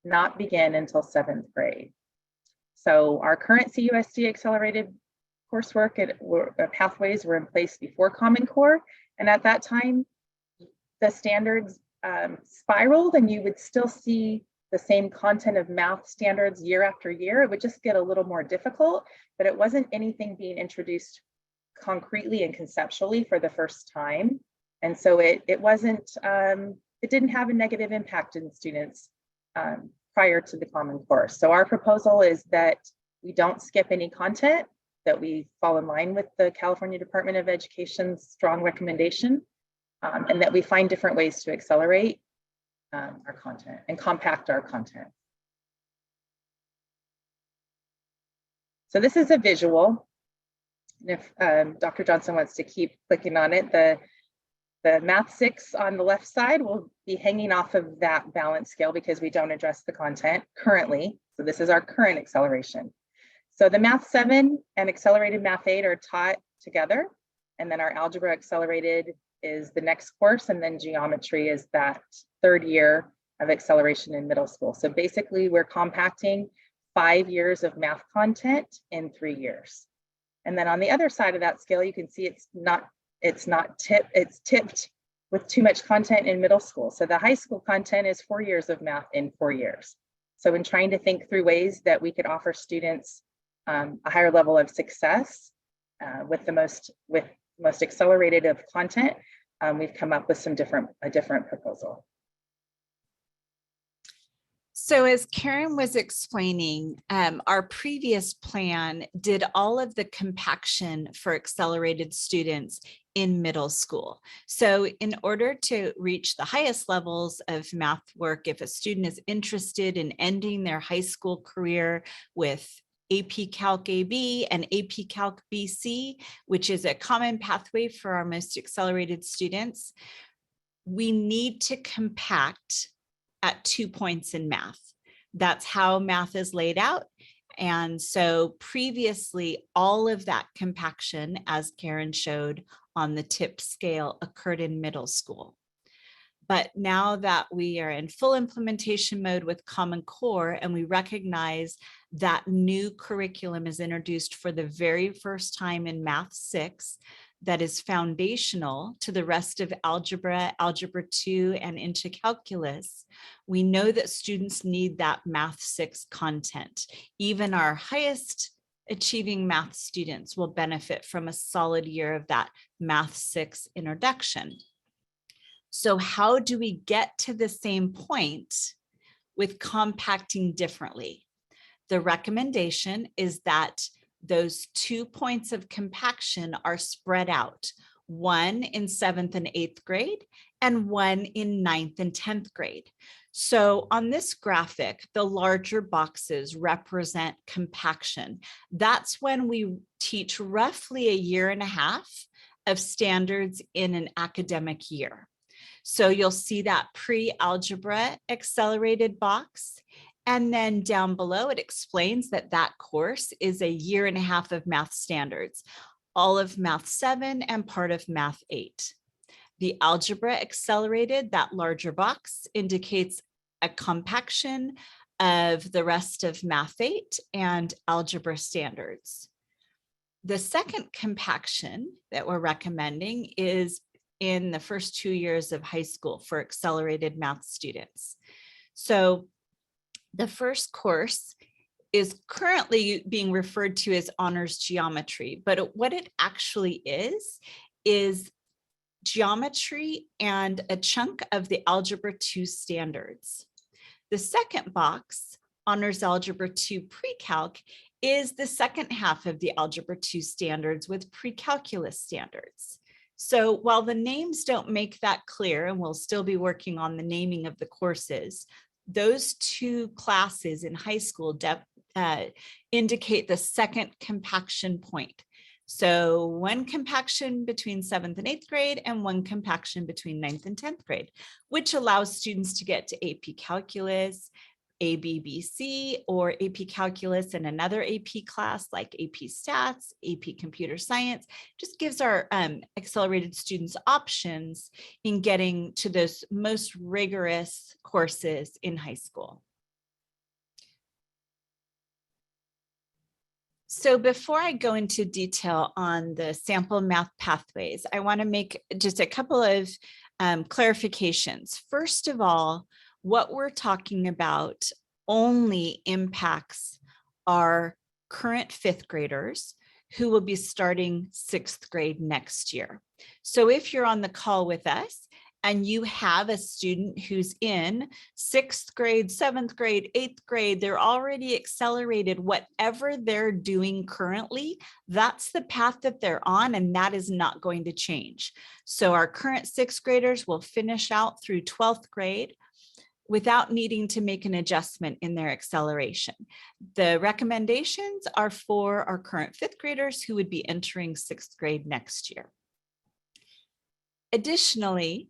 not begin until 7th grade. So our current CUSD accelerated coursework pathways were in place before Common Core. And at that time, the standards spiraled, and you would still see the same content of math standards year after year. It would just get a little more difficult, but it wasn't anything being introduced concretely and conceptually for the first time. And so it didn't have a negative impact in students prior to the Common Core. So our proposal is that we don't skip any content, that we fall in line with the California Department of Education's strong recommendation, and that we find different ways to accelerate our content and compact our content. So this is a visual. And if Dr. Johnson wants to keep clicking on it, the Math 6 on the left side will be hanging off of that balance scale because we don't address the content currently. So this is our current acceleration. So the Math 7 and Accelerated Math 8 are taught together. And then our Algebra Accelerated is the next course. And then Geometry is that third year of acceleration in middle school. So basically we're compacting 5 years of math content in 3 years. And then on the other side of that scale, you can see it's tipped with too much content in middle school. So the high school content is 4 years of math in 4 years. So in trying to think through ways that we could offer students a higher level of success with the most accelerated of content, we've come up with a different proposal. So as Karen was explaining, our previous plan did all of the compaction for accelerated students in middle school. So in order to reach the highest levels of math work, if a student is interested in ending their high school career with AP Calc AB and AP Calc BC, which is a common pathway for our most accelerated students, we need to compact at 2 points in math. That's how math is laid out. And so previously, all of that compaction, as Karen showed on the tip scale, occurred in middle school. But now that we are in full implementation mode with Common Core and we recognize that new curriculum is introduced for the very first time in Math 6, that is foundational to the rest of algebra, algebra 2, and into calculus, we know that students need that Math 6 content. Even our highest achieving math students will benefit from a solid year of that Math 6 introduction. So how do we get to the same point with compacting differently? The recommendation is that those 2 points of compaction are spread out, one in 7th and 8th grade and one in 9th and 10th grade. So on this graphic, the larger boxes represent compaction. That's when we teach roughly a year and a half of standards in an academic year. So you'll see that pre-algebra accelerated box. And then down below, it explains that that course is a year and a half of math standards, all of Math 7 and part of Math 8. The Algebra Accelerated, that larger box, indicates a compaction of the rest of Math 8 and algebra standards. The second compaction that we're recommending is in the first 2 years of high school for accelerated math students. So the first course is currently being referred to as honors geometry, but what it actually is geometry and a chunk of the Algebra 2 standards. The second box, honors algebra 2 pre-calc, is the second half of the Algebra 2 standards with pre-calculus standards. So while the names don't make that clear, and we'll still be working on the naming of the courses, those two classes in high school indicate the second compaction point. So one compaction between 7th and 8th grade and one compaction between 9th and 10th grade, which allows students to get to AP Calculus, ABBC, or AP Calculus and another AP class like AP Stats, AP Computer Science. Just gives our accelerated students options in getting to those most rigorous courses in high school. So before I go into detail on the sample math pathways, I want to make just a couple of clarifications. First of all, what we're talking about only impacts our current fifth graders who will be starting sixth grade next year. So if you're on the call with us and you have a student who's in sixth grade, seventh grade, eighth grade, they're already accelerated, whatever they're doing currently, that's the path that they're on, and that is not going to change. So our current sixth graders will finish out through 12th grade without needing to make an adjustment in their acceleration. The recommendations are for our current fifth graders who would be entering sixth grade next year. Additionally,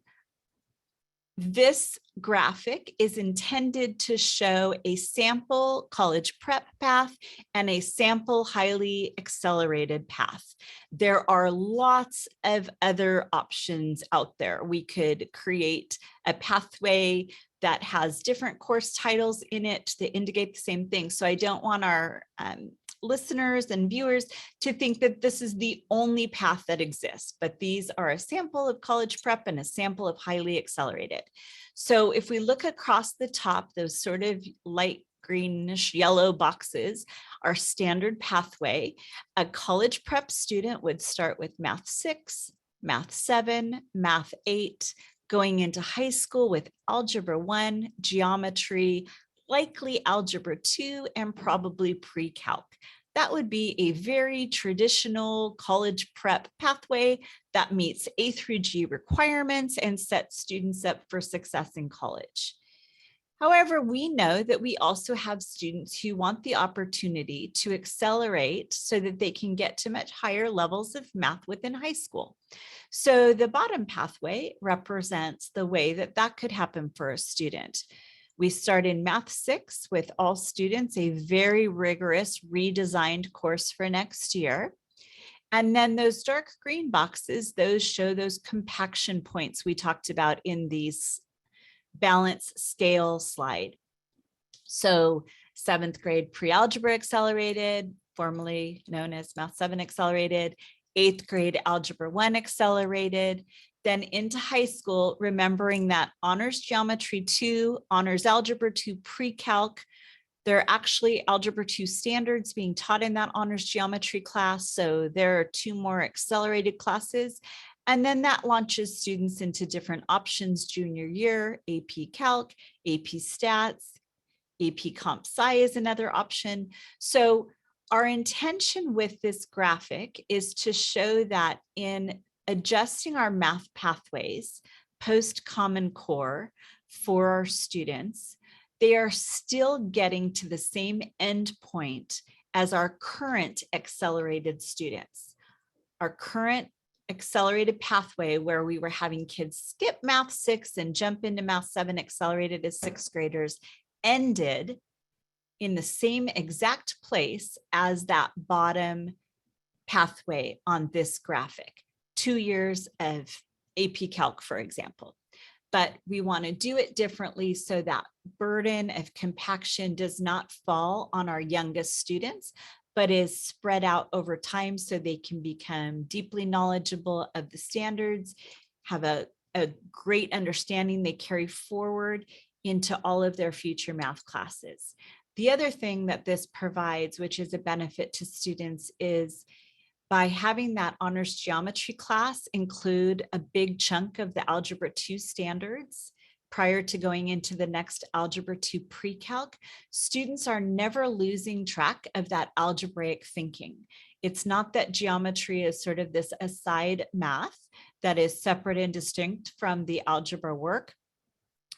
this graphic is intended to show a sample college prep path and a sample highly accelerated path. There are lots of other options out there. We could create a pathway that has different course titles in it that indicate the same thing. So I don't want our listeners and viewers to think that this is the only path that exists, but these are a sample of college prep and a sample of highly accelerated. So if we look across the top, those sort of light greenish yellow boxes are standard pathway. A college prep student would start with Math 6, Math 7, Math 8, going into high school with Algebra 1, Geometry, likely Algebra 2, and probably pre-calc. That would be a very traditional college prep pathway that meets A through G requirements and sets students up for success in college. However, we know that we also have students who want the opportunity to accelerate so that they can get to much higher levels of math within high school. So the bottom pathway represents the way that that could happen for a student. We start in Math 6 with all students, a very rigorous redesigned course for next year. And then those dark green boxes, those show those compaction points we talked about in these balance scale slide. So 7th grade pre-algebra accelerated, formerly known as Math 7 accelerated, 8th grade algebra 1 accelerated, then into high school, remembering that honors geometry 2, honors algebra 2 pre-calc. There are actually algebra 2 standards being taught in that honors geometry class. So there are 2 more accelerated classes. And then that launches students into different options junior year, AP Calc, AP Stats, AP Comp Sci is another option. So our intention with this graphic is to show that in adjusting our math pathways post Common Core for our students, they are still getting to the same endpoint as our current accelerated students. Our current accelerated pathway where we were having kids skip Math 6 and jump into Math 7 accelerated as sixth graders ended in the same exact place as that bottom pathway on this graphic. 2 years of AP Calc, for example. But we want to do it differently so that burden of compaction does not fall on our youngest students, but is spread out over time so they can become deeply knowledgeable of the standards, have a great understanding they carry forward into all of their future math classes. The other thing that this provides, which is a benefit to students, is by having that honors geometry class include a big chunk of the Algebra 2 standards prior to going into the next Algebra 2 pre-calc, students are never losing track of that algebraic thinking. It's not that geometry is sort of this aside math that is separate and distinct from the algebra work.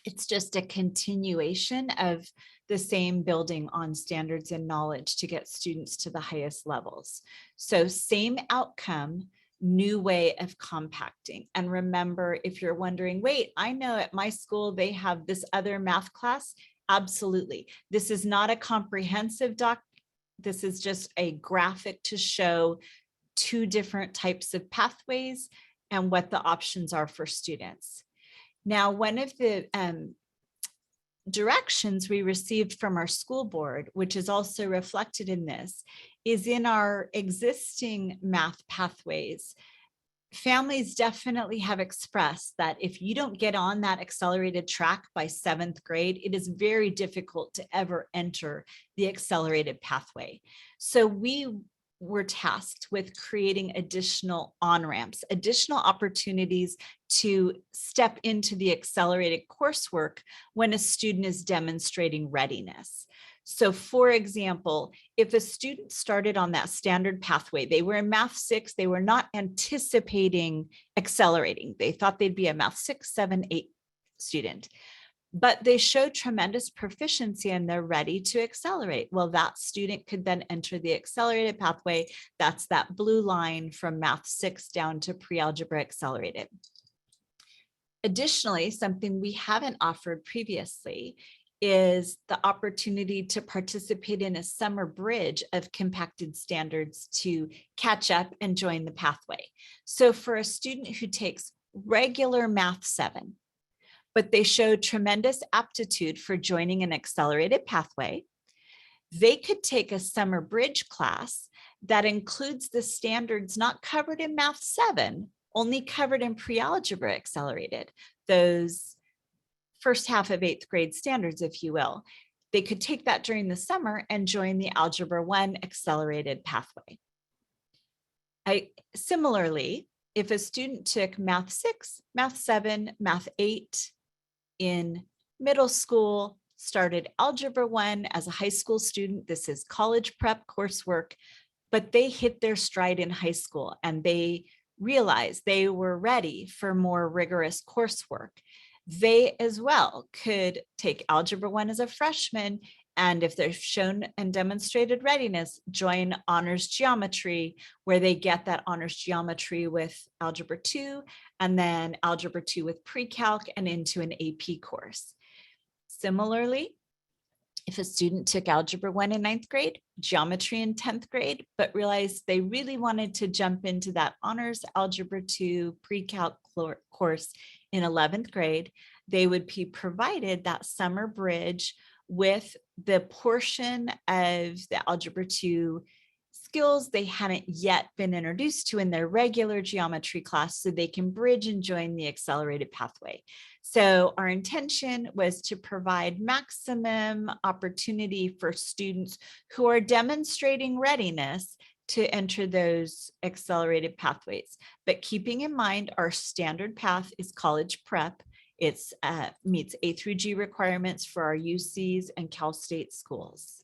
It's just a continuation of the same building on standards and knowledge to get students to the highest levels. So same outcome, new way of compacting. And remember, if you're wondering, wait, I know at my school they have this other math class. Absolutely. This is not a comprehensive doc. This is just a graphic to show 2 different types of pathways and what the options are for students. Now, one of the directions we received from our school board, which is also reflected in this, is in our existing math pathways. Families definitely have expressed that if you don't get on that accelerated track by 7th grade, it is very difficult to ever enter the accelerated pathway. So we were tasked with creating additional on-ramps, additional opportunities to step into the accelerated coursework when a student is demonstrating readiness. So for example, if a student started on that standard pathway, they were in Math 6, they were not anticipating accelerating. They thought they'd be a Math 6, 7, 8 student, but they showed tremendous proficiency and they're ready to accelerate. Well, that student could then enter the accelerated pathway. That's that blue line from Math 6 down to Pre-Algebra Accelerated. Additionally, something we haven't offered previously is the opportunity to participate in a SummerBridge of compacted standards to catch up and join the pathway. So for a student who takes regular Math 7, but they showed tremendous aptitude for joining an accelerated pathway, they could take a SummerBridge class that includes the standards not covered in Math 7, only covered in Pre-Algebra Accelerated, those first half of 8th grade standards, if you will. They could take that during the summer and join the Algebra 1 accelerated pathway. Similarly, if a student took Math 6, Math 7, Math 8 in middle school, started Algebra 1 as a high school student, this is college prep coursework, but they hit their stride in high school and they realized they were ready for more rigorous coursework. They as well could take Algebra 1 as a freshman, and if they've shown and demonstrated readiness, join honors geometry, where they get that honors geometry with Algebra 2, and then Algebra 2 with pre-calc and into an AP course. Similarly, if a student took Algebra 1 in 9th grade, geometry in 10th grade, but realized they really wanted to jump into that honors Algebra 2 pre-calc course in 11th grade, they would be provided that SummerBridge with the portion of the Algebra 2 skills they hadn't yet been introduced to in their regular geometry class, so they can bridge and join the accelerated pathway. So our intention was to provide maximum opportunity for students who are demonstrating readiness to enter those accelerated pathways. But keeping in mind, our standard path is college prep. It meets A through G requirements for our UCs and Cal State schools.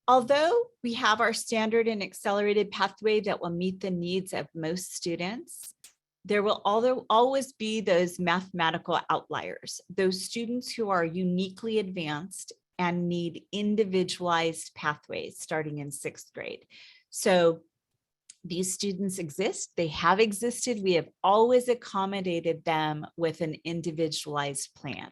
Although we have our standard and accelerated pathway that will meet the needs of most students, there will always be those mathematical outliers, those students who are uniquely advanced and need individualized pathways starting in 6th grade. So these students exist, they have existed, we have always accommodated them with an individualized plan.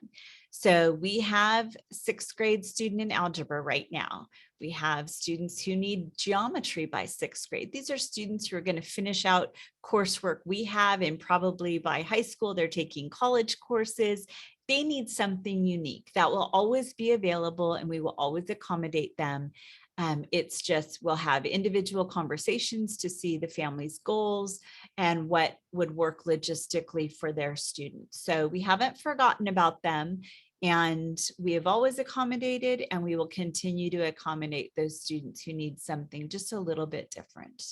So we have 6th grade student in algebra right now. We have students who need geometry by 6th grade. These are students who are going to finish out coursework we have, and probably by high school, they're taking college courses. They need something unique that will always be available, and we will always accommodate them. It's just, we'll have individual conversations to see the family's goals and what would work logistically for their students. So we haven't forgotten about them, and we have always accommodated, and we will continue to accommodate those students who need something just a little bit different.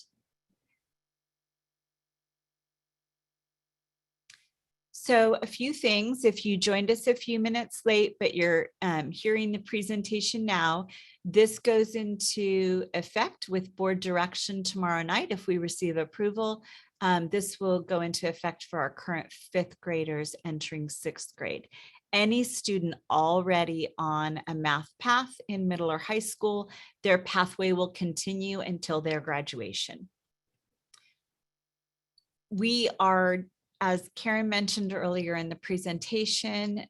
So a few things, if you joined us a few minutes late, but you're hearing the presentation now, this goes into effect with board direction tomorrow night if we receive approval. This will go into effect for our current 5th graders entering 6th grade. Any student already on a math path in middle or high school, their pathway will continue until their graduation. We are, as Karen mentioned earlier in the presentation,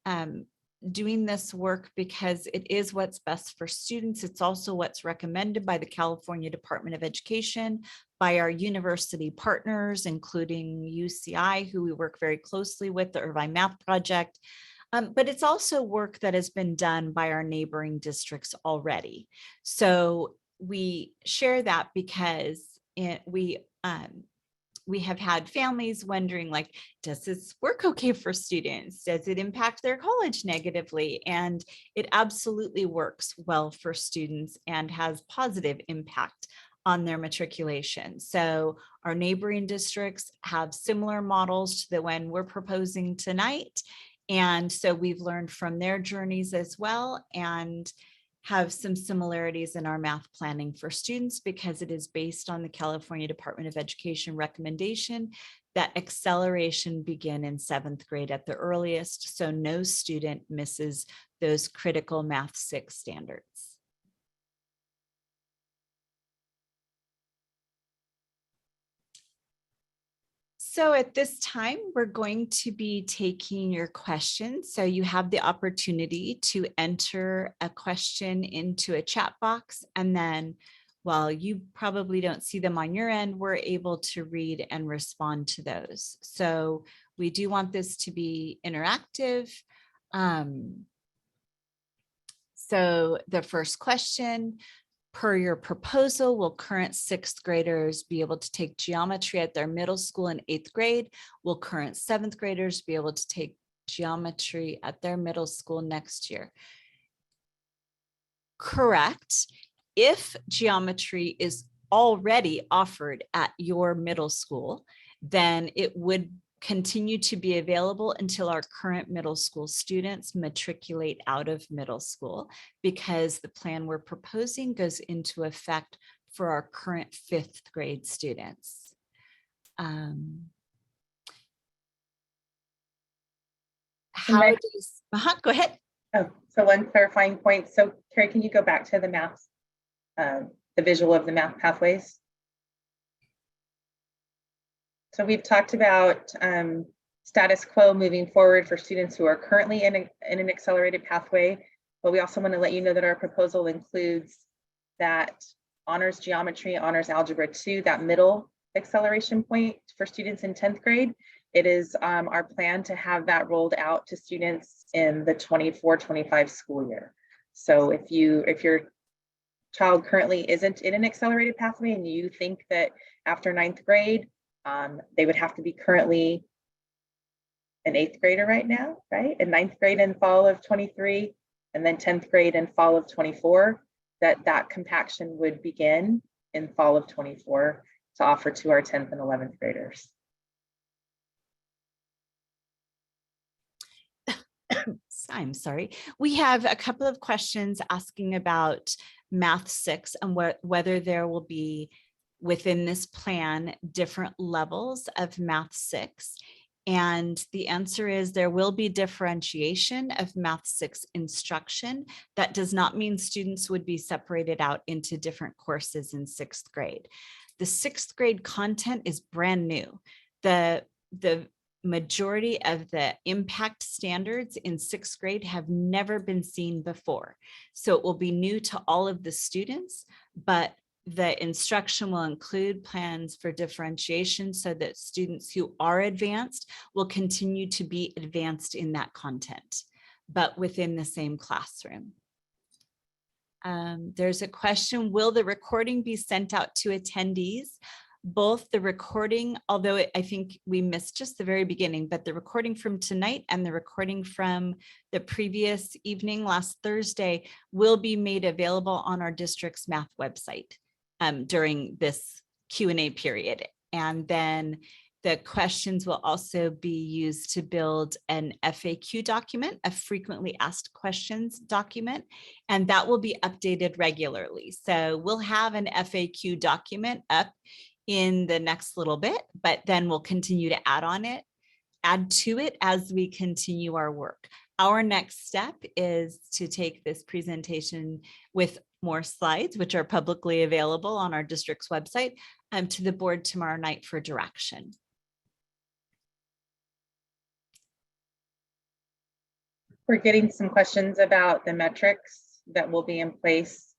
doing this work because it is what's best for students. It's also what's recommended by the California Department of Education, by our university partners, including UCI, who we work very closely with, the Irvine Math Project. But it's also work that has been done by our neighboring districts already. So we share that because we have had families wondering, like, does this work okay for students? Does it impact their college negatively? And it absolutely works well for students and has positive impact on their matriculation. So our neighboring districts have similar models to the one we're proposing tonight. And so we've learned from their journeys as well, and have some similarities in our math planning for students because it is based on the California Department of Education recommendation that acceleration begin in 7th grade at the earliest, so no student misses those critical Math 6 standards. So at this time, we're going to be taking your questions. So you have the opportunity to enter a question into a chat box. And then while you probably don't see them on your end, we're able to read and respond to those. So we do want this to be interactive. So the first question: per your proposal, will current 6th graders be able to take geometry at their middle school in 8th grade? Will current 7th graders be able to take geometry at their middle school next year? Correct. If geometry is already offered at your middle school, then it would continue to be available until our current middle school students matriculate out of middle school, because the plan we're proposing goes into effect for our current 5th grade students. Go ahead. Oh, so one clarifying point. So Carrie, can you go back to the math, the visual of the math pathways? So we've talked about status quo moving forward for students who are currently in an accelerated pathway, but we also want to let you know that our proposal includes that honors geometry, honors algebra 2, that middle acceleration point for students in 10th grade. It is our plan to have that rolled out to students in the 24-25 school year. So if your child currently isn't in an accelerated pathway and you think that after 9th grade, they would have to be currently an 8th grader right now, right? In 9th grade in fall of 23, and then 10th grade in fall of 24, that compaction would begin in fall of 24 to offer to our 10th and 11th graders. I'm sorry. We have a couple of questions asking about Math 6 and whether there will be within this plan different levels of Math 6. And the answer is there will be differentiation of Math 6 instruction. That does not mean students would be separated out into different courses in 6th grade. The 6th grade content is brand new. The majority of the impact standards in 6th grade have never been seen before. So it will be new to all of the students, but the instruction will include plans for differentiation so that students who are advanced will continue to be advanced in that content, but within the same classroom. There's a question: will the recording be sent out to attendees? Both the recording, although I think we missed just the very beginning, but the recording from tonight and the recording from the previous evening last Thursday will be made available on our district's math website during this Q&A period. And then the questions will also be used to build an FAQ document, a frequently asked questions document, and that will be updated regularly. So we'll have an FAQ document up in the next little bit, but then we'll continue to add to it as we continue our work. Our next step is to take this presentation with more slides, which are publicly available on our district's website, to the board tomorrow night for direction. We're getting some questions about the metrics that will be in place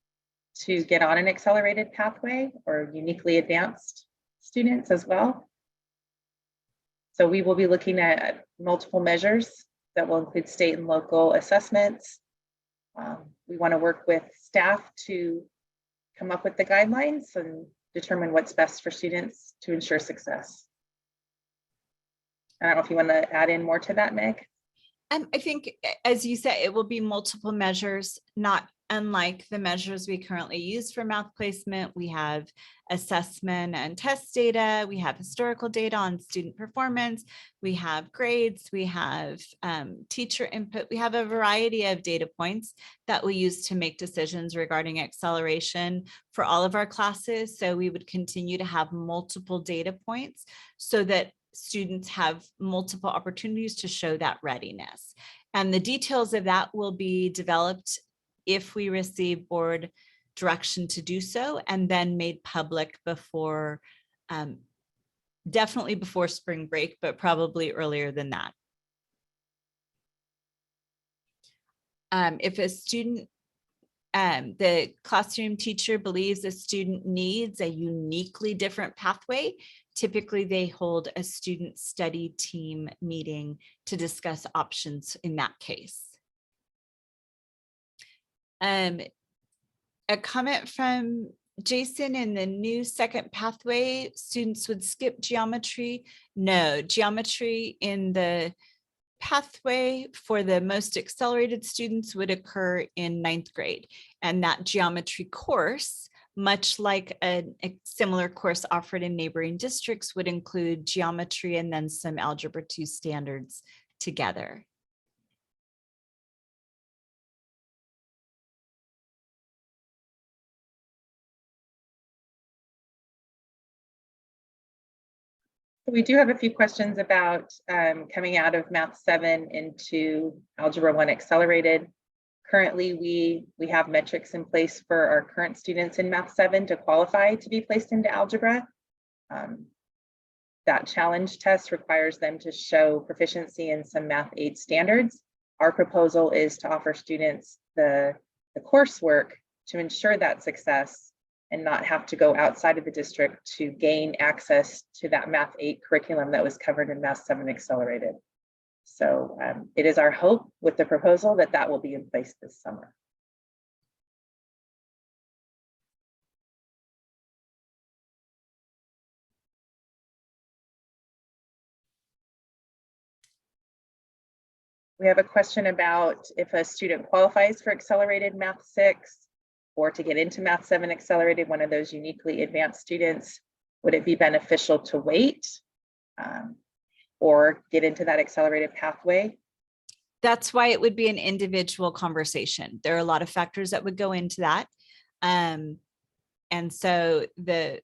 to get on an accelerated pathway or uniquely advanced students as well. So we will be looking at multiple measures that will include state and local assessments. We want to work with staff to come up with the guidelines and determine what's best for students to ensure success. I don't know if you want to add in more to that, Meg. I think, as you said, it will be multiple measures, not unlike the measures we currently use for math placement. We have assessment and test data. We have historical data on student performance. We have grades. We have teacher input. We have a variety of data points that we use to make decisions regarding acceleration for all of our classes. So we would continue to have multiple data points so that students have multiple opportunities to show that readiness. And the details of that will be developed if we receive board direction to do so, and then made public before, definitely before spring break, but probably earlier than that. If a student, the classroom teacher believes a student needs a uniquely different pathway, typically they hold a student study team meeting to discuss options in that case. A comment from Jason: in the new second pathway, students would skip geometry. No, geometry in the pathway for the most accelerated students would occur in 9th grade. And that geometry course, much like a similar course offered in neighboring districts, would include geometry and then some Algebra 2 standards together. We do have a few questions about coming out of Math 7 into Algebra 1 Accelerated. Currently, we have metrics in place for our current students in Math 7 to qualify to be placed into Algebra. That challenge test requires them to show proficiency in some Math 8 standards. Our proposal is to offer students the coursework to ensure that success and not have to go outside of the district to gain access to that Math 8 curriculum that was covered in Math 7 Accelerated. So it is our hope with the proposal that that will be in place this summer. We have a question about if a student qualifies for Accelerated Math 6 or to get into Math 7 Accelerated, one of those uniquely advanced students, would it be beneficial to wait or get into that accelerated pathway? That's why it would be an individual conversation. There are a lot of factors that would go into that. And so the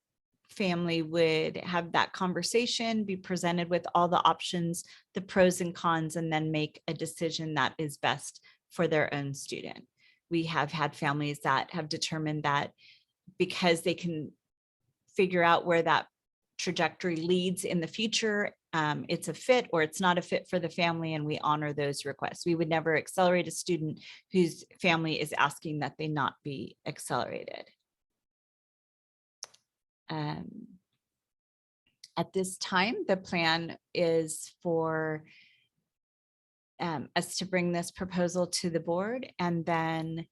family would have that conversation, be presented with all the options, the pros and cons, and then make a decision that is best for their own student. We have had families that have determined that because they can figure out where that trajectory leads in the future, it's a fit or it's not a fit for the family, and we honor those requests. We would never accelerate a student whose family is asking that they not be accelerated. At this time, the plan is for us to bring this proposal to the board, and then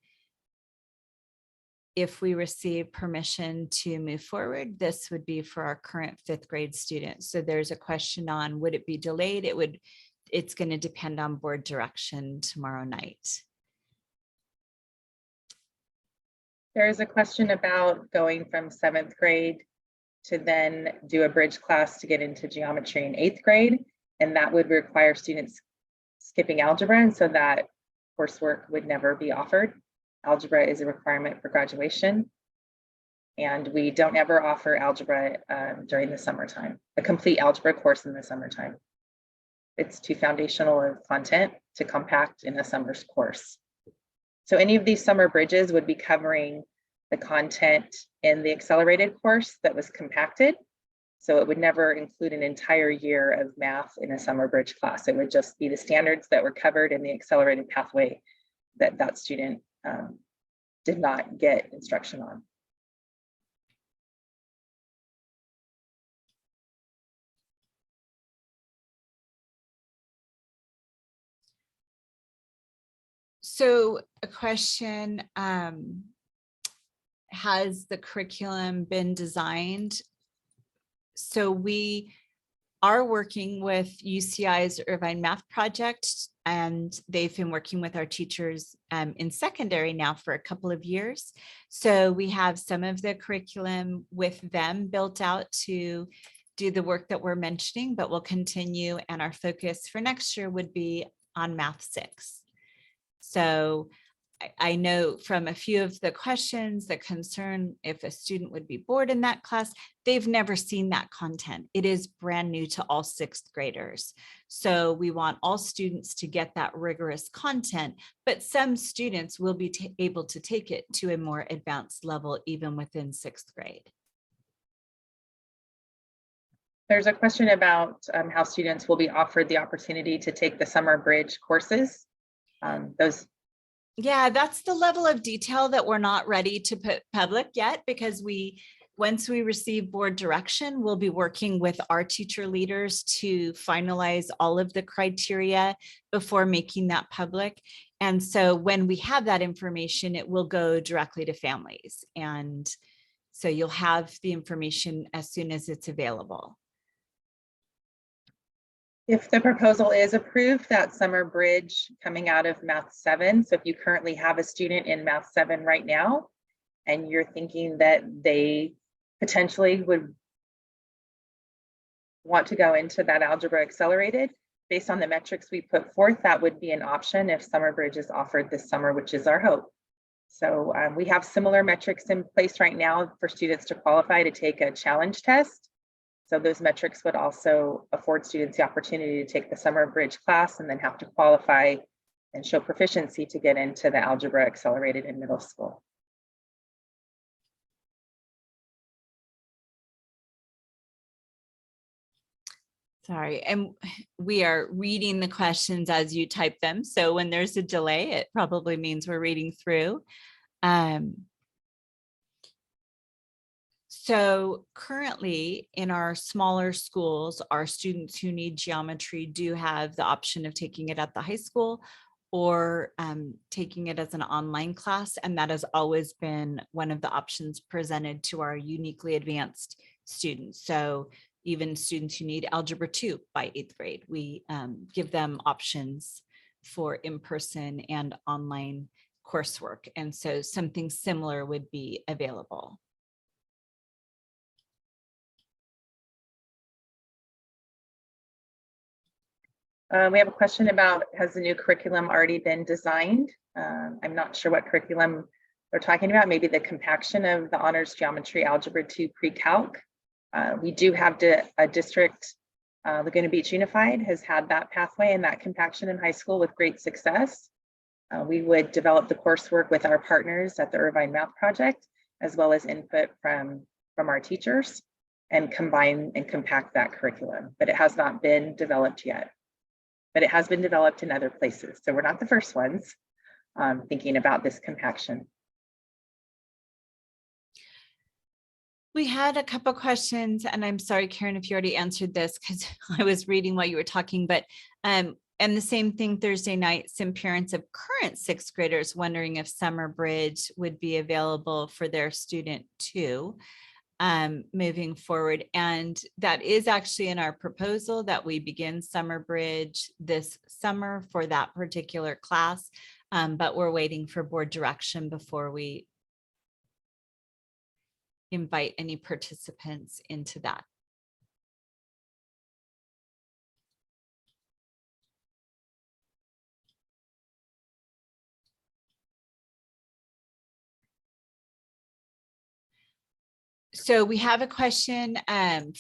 if we receive permission to move forward, this would be for our current 5th grade students. So there's a question on, would it be delayed? It's going to depend on board direction tomorrow night. There is a question about going from 7th grade to then do a bridge class to get into geometry in 8th grade. And that would require students skipping algebra. And so that coursework would never be offered. Algebra is a requirement for graduation. And we don't ever offer algebra during the summertime, a complete algebra course in the summertime. It's too foundational of content to compact in a summer's course. So any of these summer bridges would be covering the content in the accelerated course that was compacted. So it would never include an entire year of math in a SummerBridge class. It would just be the standards that were covered in the accelerated pathway that that student did not get instruction on. So a question, has the curriculum been designed? So we are working with UCI's Irvine Math Project, and they've been working with our teachers in secondary now for a couple of years. So we have some of the curriculum with them built out to do the work that we're mentioning, but we'll continue, and our focus for next year would be on Math 6. So I know from a few of the questions that concern if a student would be bored in that class, they've never seen that content. It is brand new to all sixth graders. So we want all students to get that rigorous content, but some students will be able to take it to a more advanced level, even within sixth grade. There's a question about how students will be offered the opportunity to take the SummerBridge courses. Yeah, that's the level of detail that we're not ready to put public yet, because once we receive board direction, we'll be working with our teacher leaders to finalize all of the criteria before making that public. And so when we have that information, it will go directly to families. And so you'll have the information as soon as it's available. If the proposal is approved, that SummerBridge coming out of Math 7. So if you currently have a student in Math 7 right now, and you're thinking that they potentially would want to go into that Algebra Accelerated, based on the metrics we put forth, that would be an option if SummerBridge is offered this summer, which is our hope. So we have similar metrics in place right now for students to qualify to take a challenge test. So those metrics would also afford students the opportunity to take the SummerBridge class and then have to qualify and show proficiency to get into the Algebra Accelerated in middle school. Sorry, and we are reading the questions as you type them. So when there's a delay, it probably means we're reading through. So currently in our smaller schools, our students who need geometry do have the option of taking it at the high school or taking it as an online class. And that has always been one of the options presented to our uniquely advanced students. So even students who need Algebra 2 by 8th grade, we give them options for in-person and online coursework. And so something similar would be available. We have a question about, has the new curriculum already been designed? I'm not sure what curriculum they're talking about, maybe the compaction of the honors geometry Algebra 2 pre-calc. We do have a district, Laguna Beach Unified has had that pathway and that compaction in high school with great success. We would develop the coursework with our partners at the Irvine Math Project, as well as input from our teachers, and combine and compact that curriculum, but it has not been developed yet. But it has been developed in other places. So we're not the first ones thinking about this compaction. We had a couple questions, and I'm sorry, Karen, if you already answered this because I was reading while you were talking, but and the same thing Thursday night, some parents of current sixth graders wondering if SummerBridge would be available for their student too. Moving forward. And that is actually in our proposal that we begin SummerBridge this summer for that particular class. But we're waiting for board direction before we invite any participants into that. So we have a question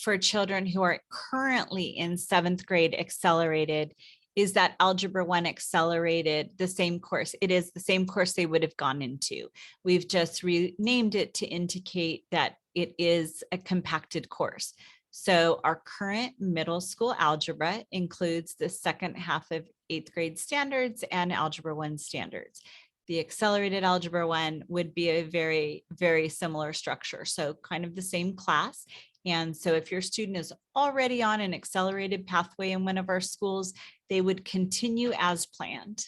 for children who are currently in 7th grade accelerated. Is that Algebra 1 Accelerated the same course? It is the same course they would have gone into. We've just renamed it to indicate that it is a compacted course. So our current middle school algebra includes the second half of 8th grade standards and Algebra 1 standards. The accelerated Algebra 1 would be a very, very similar structure. So kind of the same class. And so if your student is already on an accelerated pathway in one of our schools, they would continue as planned.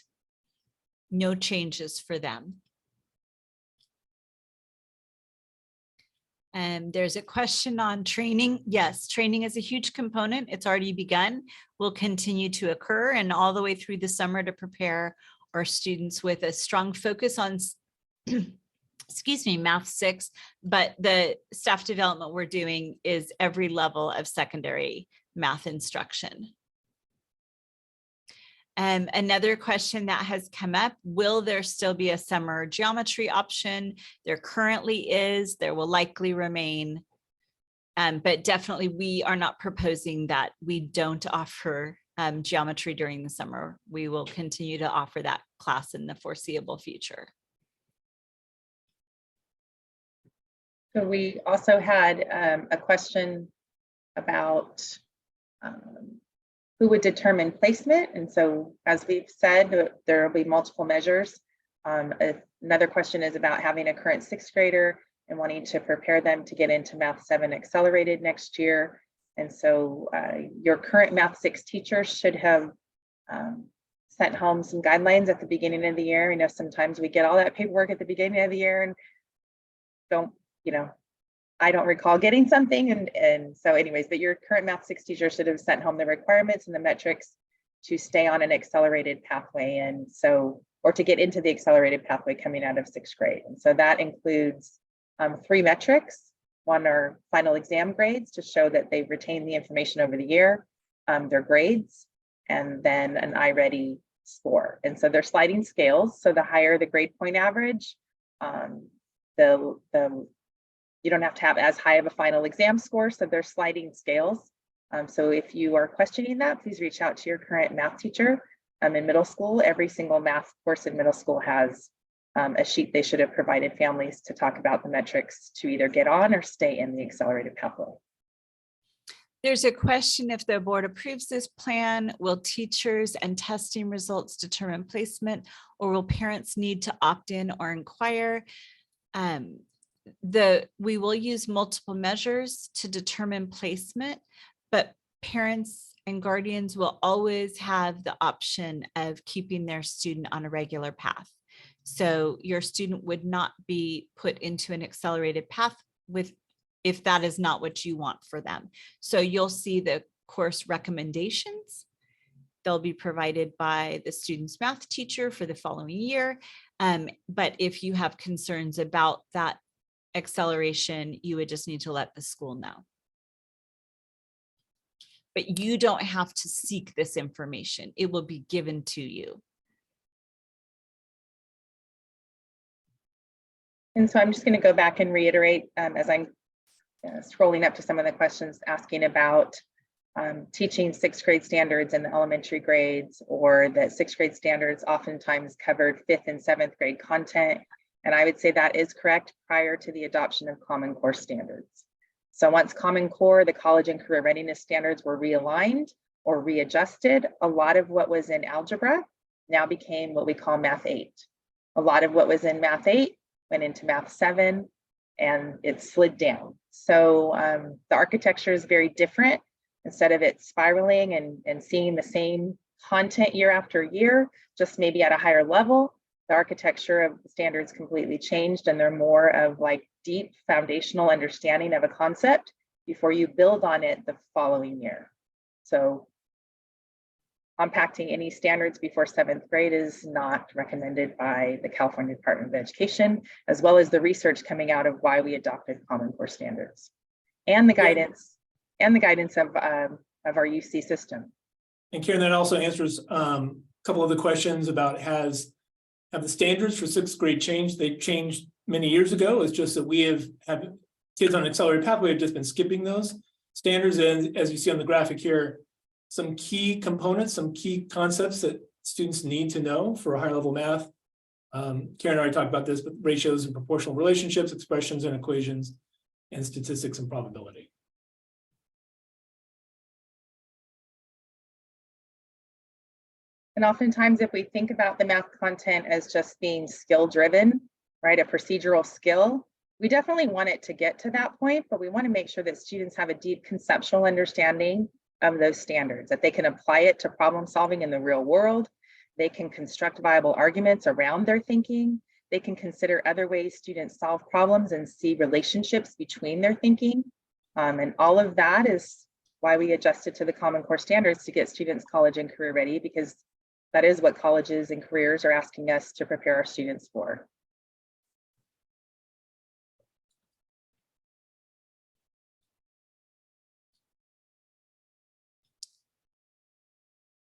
No changes for them. And there's a question on training. Yes, training is a huge component. It's already begun, will continue to occur and all the way through the summer to prepare our students with a strong focus on, excuse me, Math 6, but the staff development we're doing is every level of secondary math instruction. Another question that has come up, will there still be a summer geometry option? There currently is, there will likely remain, but definitely we are not proposing that we don't offer geometry during the summer. We will continue to offer that class in the foreseeable future. So we also had a question about who would determine placement. And so, as we've said, there will be multiple measures. Another question is about having a current 6th grader and wanting to prepare them to get into Math 7 Accelerated next year. And so your current Math 6 teacher should have sent home some guidelines at the beginning of the year. I know sometimes we get all that paperwork at the beginning of the year and I don't recall getting something. And so anyways, but your current Math 6 teacher should have sent home the requirements and the metrics to stay on an accelerated pathway. And so, or to get into the accelerated pathway coming out of 6th grade. And so that includes 3 metrics. One are final exam grades to show that they've retained the information over the year, their grades, and then an iReady score. And so they're sliding scales. So the higher the grade point average, you don't have to have as high of a final exam score, so they're sliding scales. So if you are questioning that, please reach out to your current math teacher. In middle school, every single math course in middle school has a sheet they should have provided families to talk about the metrics to either get on or stay in the accelerated pathway. There's a question, if the board approves this plan, will teachers and testing results determine placement, or will parents need to opt in or inquire? We will use multiple measures to determine placement, but parents and guardians will always have the option of keeping their student on a regular path. So your student would not be put into an accelerated path if that is not what you want for them. So you'll see the course recommendations. They'll be provided by the student's math teacher for the following year. But if you have concerns about that acceleration, you would just need to let the school know. But you don't have to seek this information. It will be given to you. And so I'm just going to go back and reiterate as I'm scrolling up to some of the questions asking about teaching 6th grade standards in the elementary grades, or that 6th grade standards oftentimes covered 5th and 7th grade content. And I would say that is correct prior to the adoption of Common Core standards. So once Common Core, the college and career readiness standards were realigned or readjusted, a lot of what was in algebra now became what we call Math 8. A lot of what was in Math 8 went into Math 7 and it slid down. So the architecture is very different. Instead of it spiraling and seeing the same content year after year, just maybe at a higher level, the architecture of the standards completely changed, and they're more of like deep foundational understanding of a concept before you build on it the following year. So compacting any standards before 7th grade is not recommended by the California Department of Education, as well as the research coming out of why we adopted Common Core standards and the guidance of our UC system. And Karen, that also answers a couple of the questions about have the standards for 6th grade changed? They changed many years ago. It's just that we have kids on an accelerated pathway have just been skipping those standards. And as you see on the graphic here, some key components, some key concepts that students need to know for higher level math. Karen already talked about this, but ratios and proportional relationships, expressions and equations, and statistics and probability. And oftentimes, if we think about the math content as just being skill driven, right, a procedural skill, we definitely want it to get to that point, but we want to make sure that students have a deep conceptual understanding of those standards, that they can apply it to problem solving in the real world. They can construct viable arguments around their thinking. They can consider other ways students solve problems and see relationships between their thinking. And all of that is why we adjusted to the Common Core standards to get students college and career ready, because that is what colleges and careers are asking us to prepare our students for.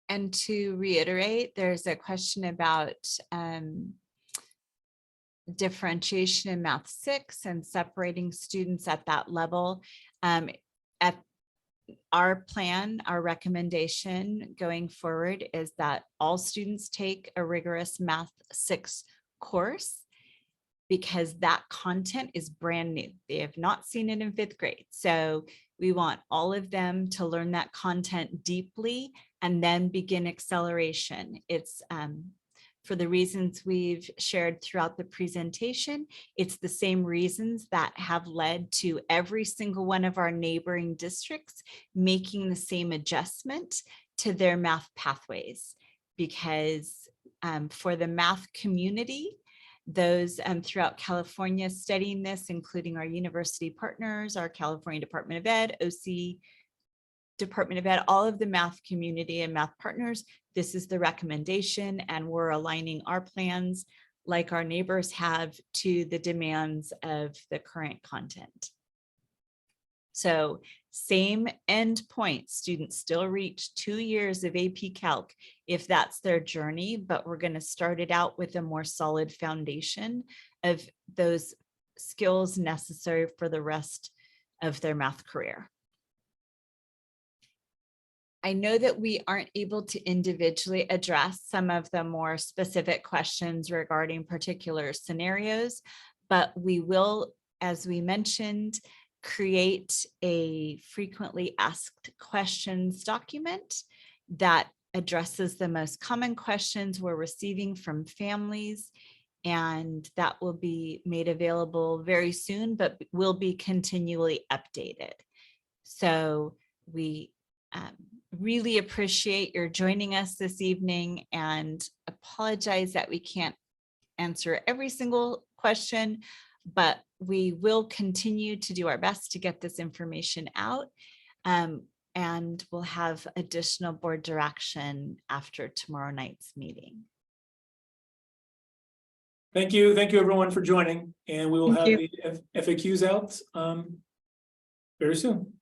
And to reiterate, there's a question about differentiation in Math 6 and separating students at that level. At our plan, our recommendation going forward is that all students take a rigorous Math 6 course, because that content is brand new. They have not seen it in 5th grade. So we want all of them to learn that content deeply and then begin acceleration. It's for the reasons we've shared throughout the presentation. It's the same reasons that have led to every single one of our neighboring districts making the same adjustment to their math pathways, because for the math community, those throughout California studying this, including our university partners, our California Department of Ed, OC Department of Ed, all of the math community and math partners, this is the recommendation, and we're aligning our plans like our neighbors have to the demands of the current content. So same end point, students still reach 2 years of AP Calc if that's their journey, but we're going to start it out with a more solid foundation of those skills necessary for the rest of their math career. I know that we aren't able to individually address some of the more specific questions regarding particular scenarios, but we will, as we mentioned, create a frequently asked questions document that addresses the most common questions we're receiving from families, and that will be made available very soon, but will be continually updated. So we really appreciate your joining us this evening, and apologize that we can't answer every single question, but we will continue to do our best to get this information out, and we'll have additional board direction after tomorrow night's meeting. Thank you everyone for joining, and we will Thank have you. the FAQs out very soon.